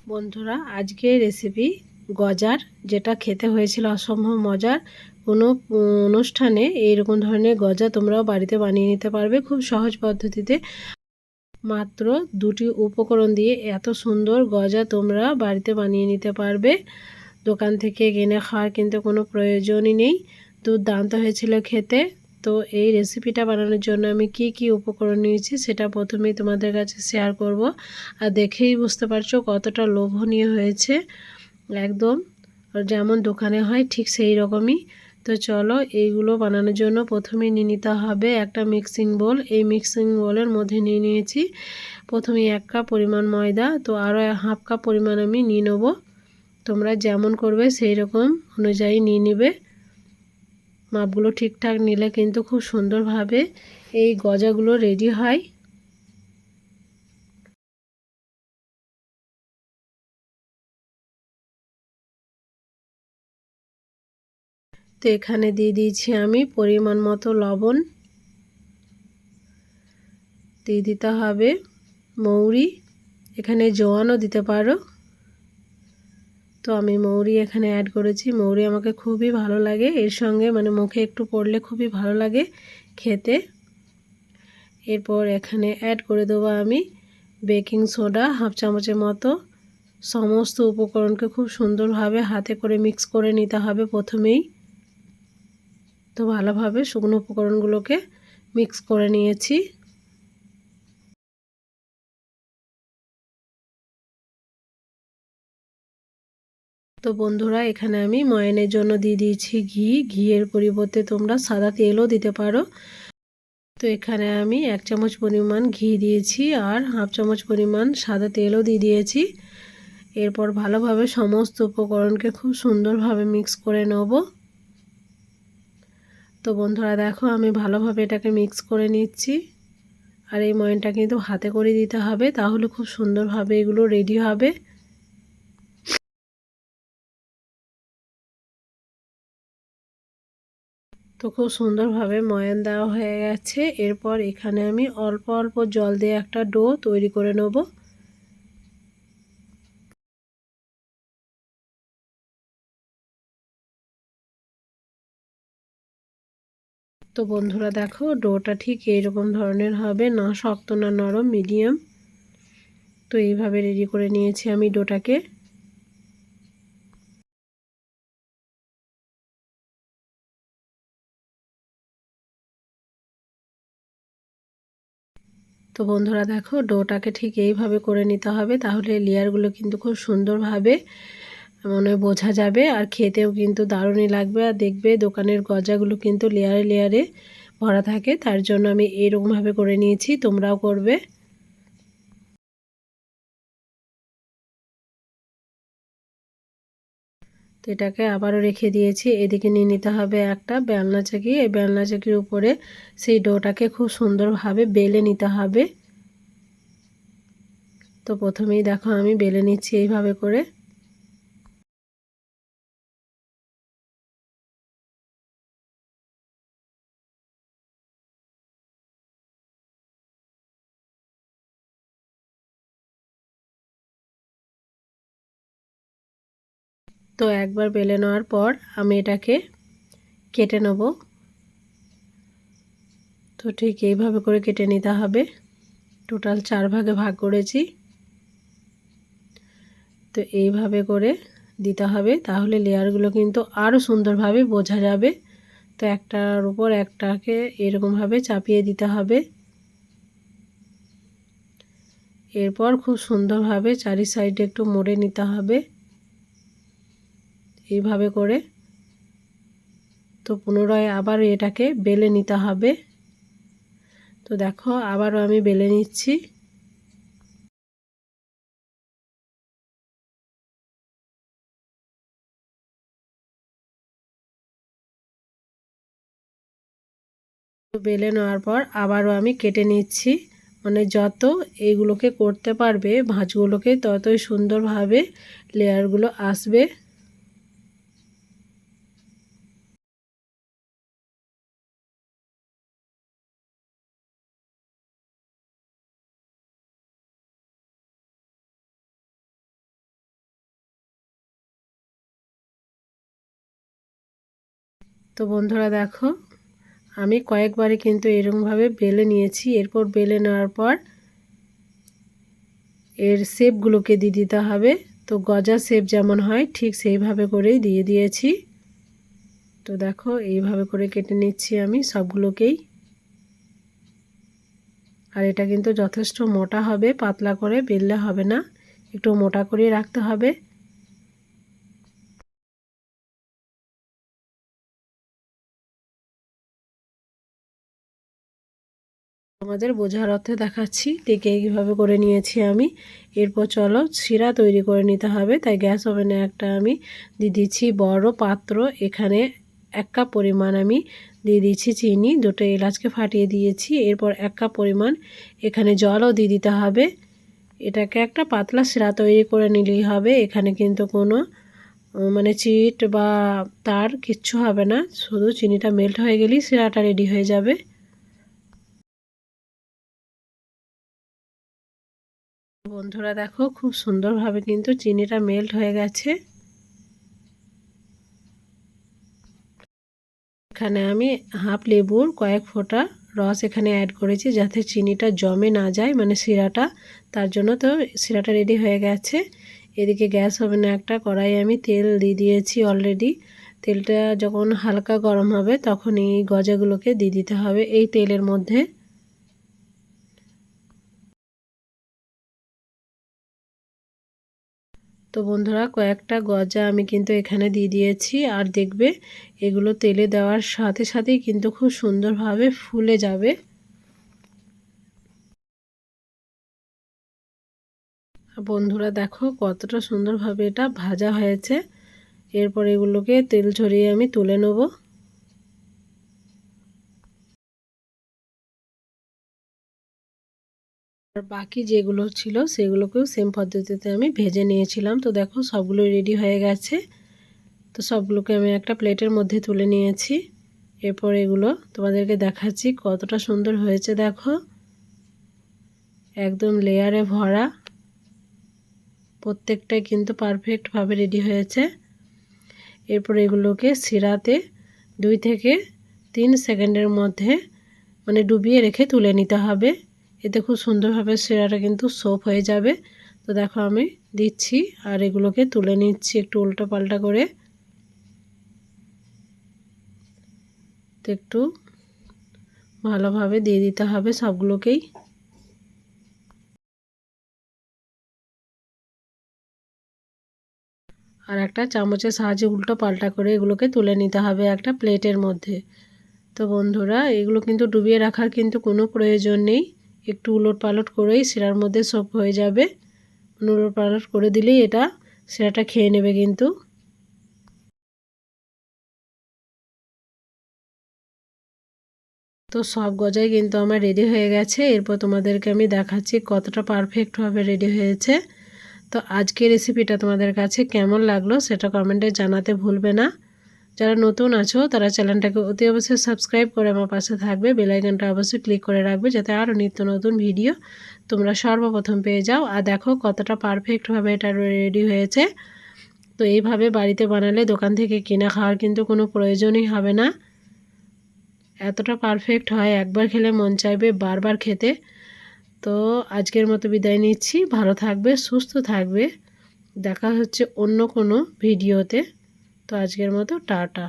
বন্ধুরা, আজকে রেসিপি গজার, যেটা খেতে হয়েছিল অসম্ভব মজার। কোনো অনুষ্ঠানে এইরকম ধরনের গজা তোমরাও বাড়িতে বানিয়ে নিতে পারবে খুব সহজ পদ্ধতিতে। মাত্র দুটি উপকরণ দিয়ে এত সুন্দর গজা তোমরা বাড়িতে বানিয়ে নিতে পারবে। দোকান থেকে কিনে খাওয়ার কিন্তু কোনো প্রয়োজনই নেই। দুর্দান্ত হয়েছিল খেতে। তো এই রেসিপিটা বানানোর জন্য আমি কি কি উপকরণ নিয়েছি সেটা প্রথমেই তোমাদের কাছে শেয়ার করব। আর দেখেই বুঝতে পারছো কতটা লোভনীয় হয়েছে, একদম যেমন দোকানে হয় ঠিক সেই রকমই। তো চলো, এইগুলো বানানোর জন্য প্রথমে নিয়ে নিতে হবে একটা মিক্সিং বোল। এই মিক্সিং বোলের মধ্যে নিয়ে নিয়েছি প্রথমে 1 কাপ পরিমাণ ময়দা। তো আরও হাফ কাপ পরিমাণ আমি নিয়ে নেবো। তোমরা যেমন করবে সেই রকম অনুযায়ী নিয়ে নেবে। মাপগুলো ঠিকঠাক নিলে কিন্তু খুব সুন্দরভাবে এই গজাগুলো রেডি হয়। তো এখানে দিয়ে দিয়েছি আমি পরিমাণ মতো লবণ। দিয়ে দিতে হবে মৌরি, এখানে জোয়ানও দিতে পারো। তো আমি মৌরি এখানে অ্যাড করেছি। মৌরি আমাকে খুবই ভালো লাগে, এর সঙ্গে মানে মুখে একটু পড়লে খুবই ভালো লাগে খেতে। এরপর এখানে অ্যাড করে দেবো আমি বেকিং সোডা হাফ চামচের মতো। সমস্ত উপকরণকে খুব সুন্দরভাবে হাতে করে মিক্স করে নিতে হবে প্রথমেই। তো ভালোভাবে শুকনো উপকরণগুলোকে মিক্স করে নিয়েছি। তো বন্ধুরা, এখানে আমি ময়ানের জন্য দিয়ে দিয়েছি ঘি। ঘিয়ের পরিবর্তে তোমরা সাদা তেলও দিতে পারো। তো এখানে আমি 1 চামচ পরিমাণ ঘি দিয়েছি আর হাফ চামচ পরিমাণ সাদা তেলও দিয়ে দিয়েছি। এরপর ভালোভাবে সমস্ত উপকরণকে খুব সুন্দরভাবে মিক্স করে নেব। তো বন্ধুরা দেখো, আমি ভালোভাবে এটাকে মিক্স করে নিচ্ছি। আর এই ময়ানটা কিন্তু হাতে করে দিতে হবে, তাহলে খুব সুন্দরভাবে এগুলো রেডি হবে। তো খুব সুন্দরভাবে ময়ান দেওয়া হয়ে গেছে। এরপর এখানে আমি অল্প অল্প জল দিয়ে একটা ডো তৈরি করে নেব। তো বন্ধুরা দেখো, ডোটা ঠিক এইরকম ধরনের হবে, না শক্ত না নরম, মিডিয়াম। তো এইভাবে রেডি করে নিয়েছি আমি ডোটাকে। তো বন্ধুরা দেখো, ডোটাকে ঠিক এইভাবে করে নিতে হবে, তাহলে লেয়ারগুলো কিন্তু খুব সুন্দরভাবে মনে বোঝা যাবে। আর খেতেও কিন্তু দারুণই লাগবে। আর দেখবে দোকানের গজাগুলো কিন্তু লেয়ারে লেয়ারে ভরা থাকে, তার জন্য আমি এরকমভাবে করে নিয়েছি, তোমরাও করবে। তো এটাকে আবারও রেখে দিয়েছি। এদিকে নিয়ে নিতে হবে একটা বেলনা চাকি। এই বেলনা চাকির উপরে সেই ডোটাকে খুব সুন্দরভাবে বেলে নিতে হবে। তো প্রথমেই দেখো আমি বেলে নিচ্ছি এইভাবে করে। তো একবার বেলে নেওয়ার পর আমি এটাকে কেটে নেব। তো ঠিক এইভাবে করে কেটে নিতে হবে। টোটাল 4 ভাগে ভাগ করেছি। তো এইভাবে করে দিতে হবে, তাহলে লেয়ারগুলো কিন্তু আরও সুন্দরভাবে বোঝা যাবে। তো একটার উপর একটাকে এরকমভাবে চাপিয়ে দিতে হবে। এরপর খুব সুন্দরভাবে চারি সাইডে একটু মুড়ে নিতে হবে এইভাবে করে। তো পুনরায় আবার এটাকে বেলে নিতে হবে। তো দেখো, আবারও আমি বেলে নিচ্ছি। বেলে নেওয়ার পর আবারও আমি কেটে নিচ্ছি। মানে যত এইগুলোকে করতে পারবে ভাঁজগুলোকে, ততই সুন্দরভাবে লেয়ারগুলো আসবে। তো বন্ধুরা দেখো আমি কয়েকবারই কিন্তু এরকমভাবে বেলে নিয়েছি। এরপর বেলে নেওয়ার পর এর শেপগুলোকে দিয়ে দিতে হবে। তো গজা শেপ যেমন হয় ঠিক সেইভাবে করেই দিয়ে দিয়েছি। তো দেখো এইভাবে করে কেটে নিচ্ছি আমি সবগুলোকেই। আর এটা কিন্তু যথেষ্ট মোটা হবে, পাতলা করে বেললে হবে না, একটু মোটা করে রাখতে হবে। তোমাদের বোঝার অর্থে দেখাচ্ছি ঠিক এইভাবে করে নিয়েছি আমি। এরপর চলো শিরা তৈরি করে নিতে হবে। তাই গ্যাস ওভেনে একটা আমি দিয়ে দিচ্ছি বড় পাত্র। এখানে 1 কাপ পরিমাণ আমি দিয়ে দিচ্ছি চিনি, 2টা এলাচকে ফাটিয়ে দিয়েছি। এরপর 1 কাপ পরিমাণ এখানে জলও দিয়ে দিতে হবে। এটাকে একটা পাতলা শিরা তৈরি করে নিলেই হবে। এখানে কিন্তু কোনো মানে চিট বা তার কিচ্ছু হবে না, শুধু চিনিটা মেল্ট হয়ে গেলেই শিরাটা রেডি হয়ে যাবে। বন্ধুরা দেখো খুব সুন্দরভাবে কিন্তু চিনিটা মেল্ট হয়ে গেছে। এখানে আমি হাফ লেবুর কয়েক ফোঁটা রস এখানে অ্যাড করেছি যাতে চিনিটা জমে না যায়, মানে শিরাটা, তার জন্য। তো শিরাটা রেডি হয়ে গেছে। এদিকে গ্যাস ওভেনে একটা কড়াই আমি তেল দিয়ে দিয়েছি অলরেডি। তেলটা যখন হালকা গরম হবে তখন এই গজাগুলোকে দিয়ে দিতে হবে এই তেলের মধ্যে। তো বন্ধুরা কয়েকটা গজা আমি কিন্তু এখানে দিয়ে দিয়েছি। আর দেখবে এগুলো তেলে দেওয়ার সাথে সাথেই কিন্তু খুব সুন্দরভাবে ফুলে যাবে। বন্ধুরা দেখো কতটা সুন্দরভাবে এটা ভাজা হয়েছে। এরপর এগুলোকে তেল ঝরিয়ে আমি তুলে নেব। আর বাকি যেগুলো ছিল সেগুলোকেও সেম পদ্ধতিতে আমি ভেজে নিয়েছিলাম। তো দেখো সবগুলো রেডি হয়ে গেছে। তো সবগুলোকে আমি একটা প্লেটের মধ্যে তুলে নিয়েছি। এরপর এগুলো তোমাদেরকে দেখাচ্ছি কতটা সুন্দর হয়েছে। দেখো একদম লেয়ারে ভরা, প্রত্যেকটাই কিন্তু পারফেক্টভাবে রেডি হয়েছে। এরপর এগুলোকে শিরাতে 2 থেকে 3 সেকেন্ডের মধ্যে মানে ডুবিয়ে রেখে তুলে নিতে হবে। এতে খুব সুন্দরভাবে শিরাটা কিন্তু সোপ হয়ে যাবে। তো দেখো আমি দিচ্ছি আর এগুলোকে তুলে নিচ্ছি একটু উল্টো পাল্টা করে। তো একটু ভালোভাবে দিয়ে দিতে হবে সবগুলোকেই। আর একটা চামচের সাহায্যে উল্টো পাল্টা করে এগুলোকে তুলে নিতে হবে একটা প্লেটের মধ্যে। তো বন্ধুরা এগুলো কিন্তু ডুবিয়ে রাখার কিন্তু কোনো প্রয়োজন নেই, একটু উলট পালট করেই শিরার মধ্যে সোপ হয়ে যাবে। উলট পালট করে দিলেই এটা শিরাটা খেয়ে নেবে কিন্তু। তো সব গজাই কিন্তু আমার রেডি হয়ে গেছে। এরপর তোমাদেরকে আমি দেখাচ্ছি কতটা পারফেক্টভাবে রেডি হয়েছে। তো আজকের রেসিপিটা তোমাদের কাছে কেমন লাগলো সেটা কমেন্টে জানাতে ভুলবে না। যারা নতুন আছো তারা চ্যানেলটাকে অতি অবশ্যই সাবস্ক্রাইব করে আমার পাশে থাকবে, বেল আইকনটা অবশ্যই ক্লিক করে রাখবে যাতে আরও নিত্য নতুন ভিডিও তোমরা সর্বপ্রথম পেয়ে যাও। আর দেখো কতটা পারফেক্টভাবে এটা রেডি হয়েছে। তো এইভাবে বাড়িতে বানালে দোকান থেকে কিনে খাওয়ার কিন্তু কোনো প্রয়োজনই হবে না। এতটা পারফেক্ট হয়, একবার খেলে মন চাইবে বারবার খেতে। তো আজকের মতো বিদায় নিচ্ছি। ভালো থাকবে, সুস্থ থাকবে। দেখা হচ্ছে অন্য কোনো ভিডিওতে। তো আজকের মতো টাটা।